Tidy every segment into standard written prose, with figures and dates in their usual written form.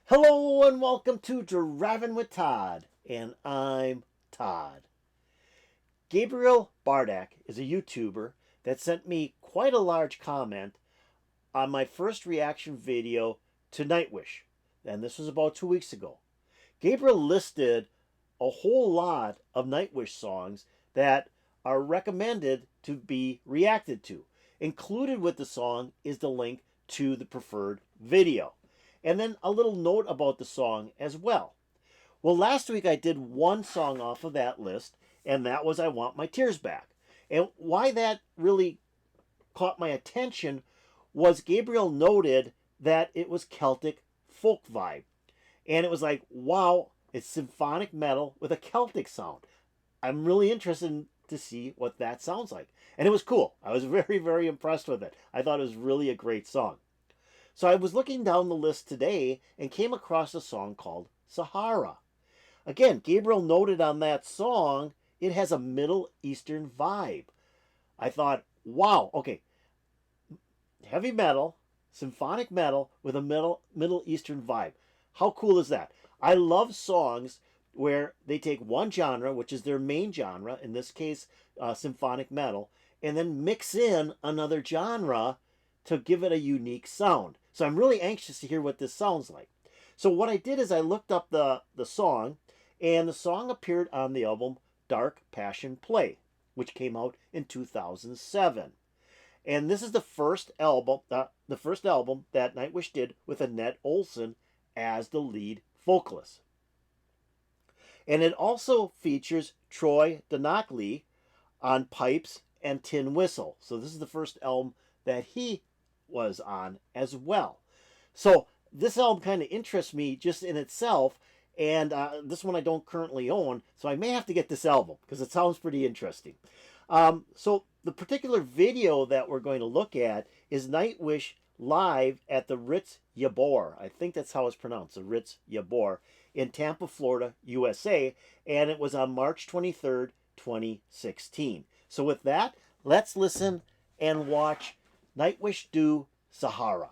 Hello and welcome to Driving with Todd, and I'm Todd. Gabriel Bardak is a YouTuber that sent me quite a large comment on my first reaction video to Nightwish, and this was about 2 weeks ago. Gabriel listed a whole lot of Nightwish songs that are recommended to be reacted to. Included with the song is the link to the preferred video, and then a little note about the song as well. Well, last week I did one song off of that list, and that was I Want My Tears Back. And why that really caught my attention was Gabriel noted that it was Celtic folk vibe. And it was like, wow, it's symphonic metal with a Celtic sound. I'm really interested to see what that sounds like. And it was cool. I was very, very impressed with it. I thought it was really a great song. So I was looking down the list today and came across a song called Sahara. Again, Gabriel noted on that song, it has a Middle Eastern vibe. I thought, wow, okay, heavy metal, symphonic metal with a Middle Eastern vibe. How cool is that? I love songs where they take one genre, which is their main genre, in this case, symphonic metal, and then mix in another genre to give it a unique sound. So I'm really anxious to hear what this sounds like. So what I did is I looked up the song, and the song appeared on the album Dark Passion Play, which came out in 2007. And this is the first album that Nightwish did with Annette Olson as the lead vocalist. And it also features Troy Donockley on pipes and tin whistle. So this is the first album that he was on as well. So this album kind of interests me just in itself, and this one I don't currently own, so I may have to get this album because it sounds pretty interesting. So the particular video that we're going to look at is Nightwish live at the Ritz Ybor. I think that's how it's pronounced, the Ritz Ybor, in Tampa, Florida, USA, and it was on March 23rd, 2016. So with that, let's listen and watch Nightwish do Sahara.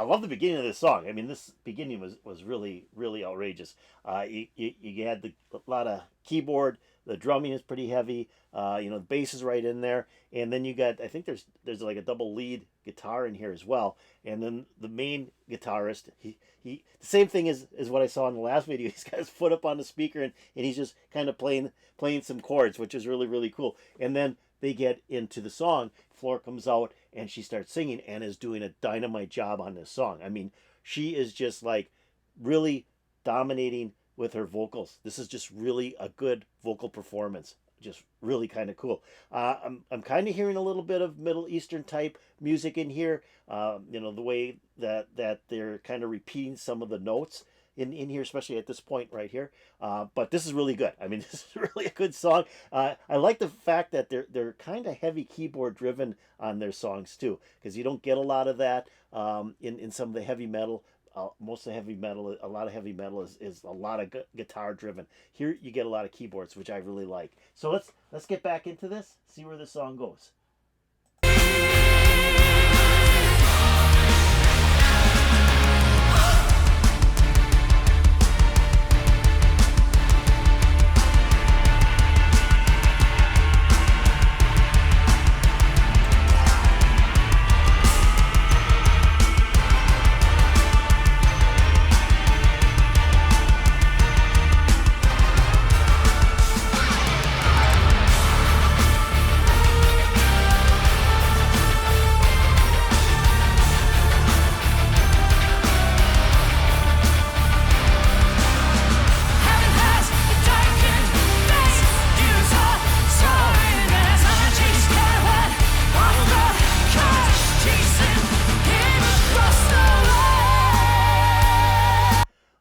I love the beginning of this song. I mean, this beginning was really really outrageous. You had a lot of keyboard. The drumming is pretty heavy. The bass is right in there, and then you got, I think there's like a double lead guitar in here as well. And then the main guitarist, he the same thing as what I saw in the last video. He's got his foot up on the speaker, and he's just kind of playing some chords, which is really really cool. And then they get into the song. Floor comes out and she starts singing and is doing a dynamite job on this song. I mean, she is just like really dominating with her vocals. This is just really a good vocal performance. Just really kind of cool. I'm kind of hearing a little bit of Middle Eastern type music in here. The way that they're kind of repeating some of the notes in here, especially at this point right here. But this is really good. I mean, this is really a good song. I like the fact that they're kind of heavy keyboard driven on their songs too, because you don't get a lot of that in some of the heavy metal. Most of the heavy metal, a lot of heavy metal is a lot of guitar driven. Here you get a lot of keyboards, which I really like. So let's get back into this, see where this song goes.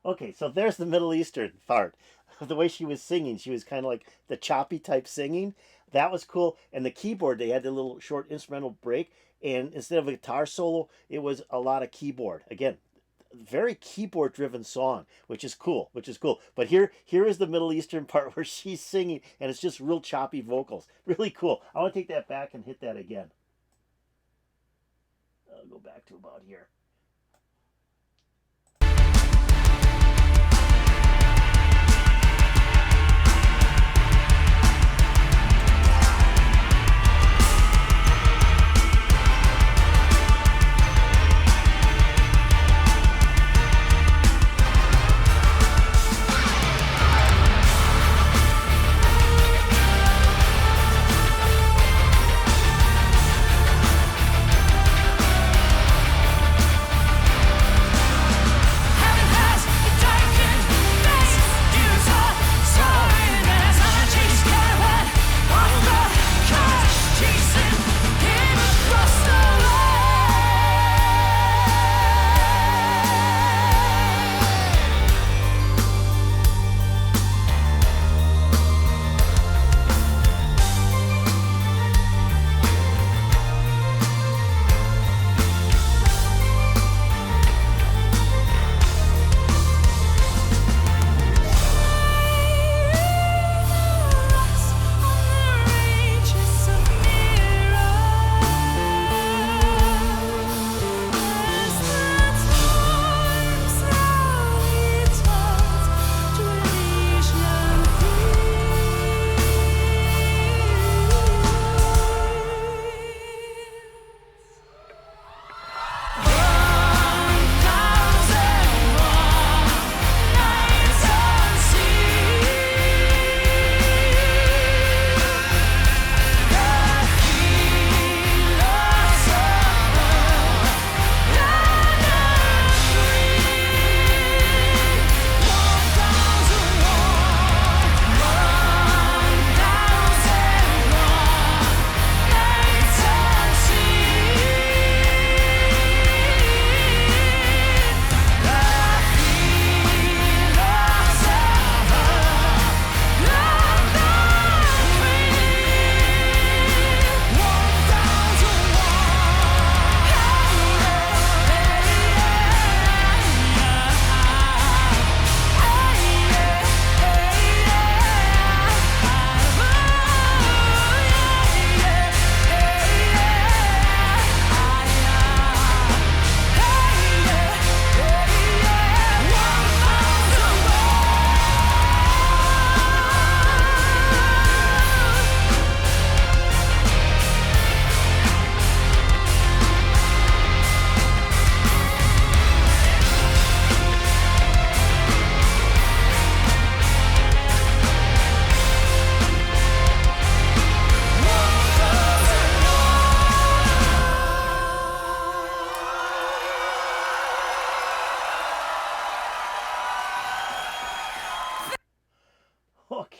Okay, so there's the Middle Eastern part. The way she was singing, she was kind of like the choppy type singing. That was cool. And the keyboard, they had the little short instrumental break, and instead of a guitar solo, it was a lot of keyboard. Again, very keyboard driven song, which is cool. But here is the Middle Eastern part where she's singing, and it's just real choppy vocals. Really cool. I want to take that back and hit that again. I'll go back to about here.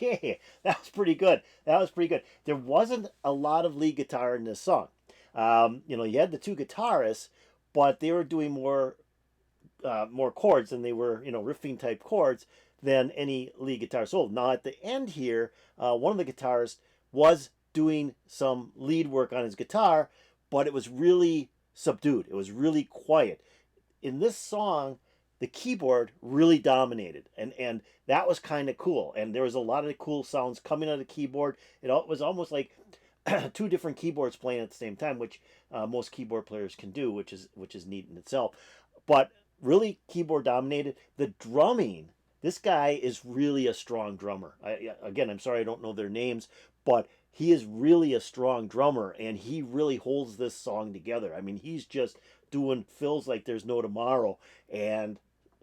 Okay, that was pretty good. That was pretty good. There wasn't a lot of lead guitar in this song. You had the two guitarists, but they were doing more chords, and they were riffing type chords than any lead guitar solo. Now at the end here, one of the guitarists was doing some lead work on his guitar, but it was really subdued. It was really quiet. In this song, the keyboard really dominated, and that was kind of cool. And there was a lot of cool sounds coming out of the keyboard. It was almost like two different keyboards playing at the same time, which most keyboard players can do, which is neat in itself. But really, keyboard dominated. The drumming. This guy is really a strong drummer. Again, I'm sorry I don't know their names, but he is really a strong drummer, and he really holds this song together. I mean, he's just doing fills like there's no tomorrow, and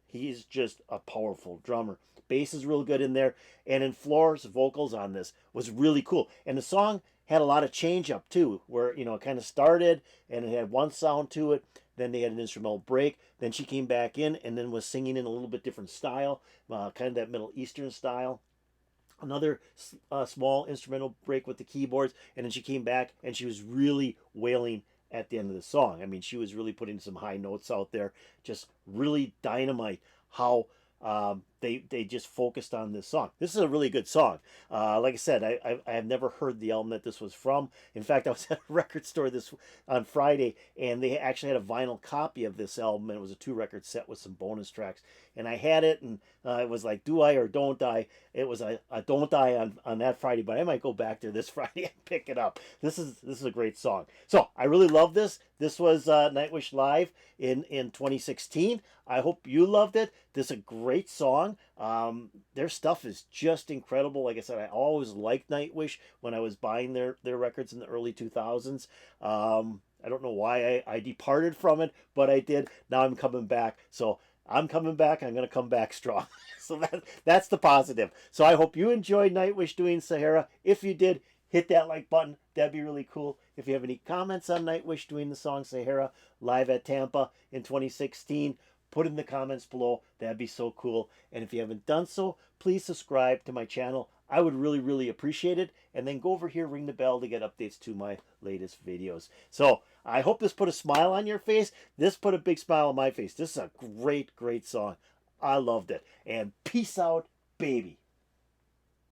he's just a powerful drummer. Bass is real good in there, and in Floor's vocals on this was really cool. And the song had a lot of change up too, where it kind of started and it had one sound to it. Then they had an instrumental break. Then she came back in and then was singing in a little bit different style, kind of that Middle Eastern style. Another small instrumental break with the keyboards, and then she came back and she was really wailing at the end of the song. I mean, she was really putting some high notes out there, just really dynamite how they just focused on this song. This is a really good song. Like I said, I have never heard the album that this was from. In fact, I was at a record store on Friday, and they actually had a vinyl copy of this album, and it was a 2-record set with some bonus tracks. And I had it, and it was like, do I or don't I? It was a don't I on that Friday, but I might go back there this Friday and pick it up. This is a great song. So I really love this. This was Nightwish Live in 2016. I hope you loved it. This is a great song. Their stuff is just incredible. Like I said, I always liked Nightwish when I was buying their records in the early 2000s. I don't know why I departed from it, but I did. Now I'm coming back. So I'm coming back. I'm going to come back strong. So that's the positive. So I hope you enjoyed Nightwish doing Sahara. If you did, hit that like button. That'd be really cool. If you have any comments on Nightwish doing the song Sahara live at Tampa in 2016, put in the comments below. That'd be so cool. And if you haven't done so, please subscribe to my channel. I would really, really appreciate it. And then go over here, ring the bell to get updates to my latest videos. So I hope this put a smile on your face. This put a big smile on my face. This is a great, great song. I loved it. And peace out, baby.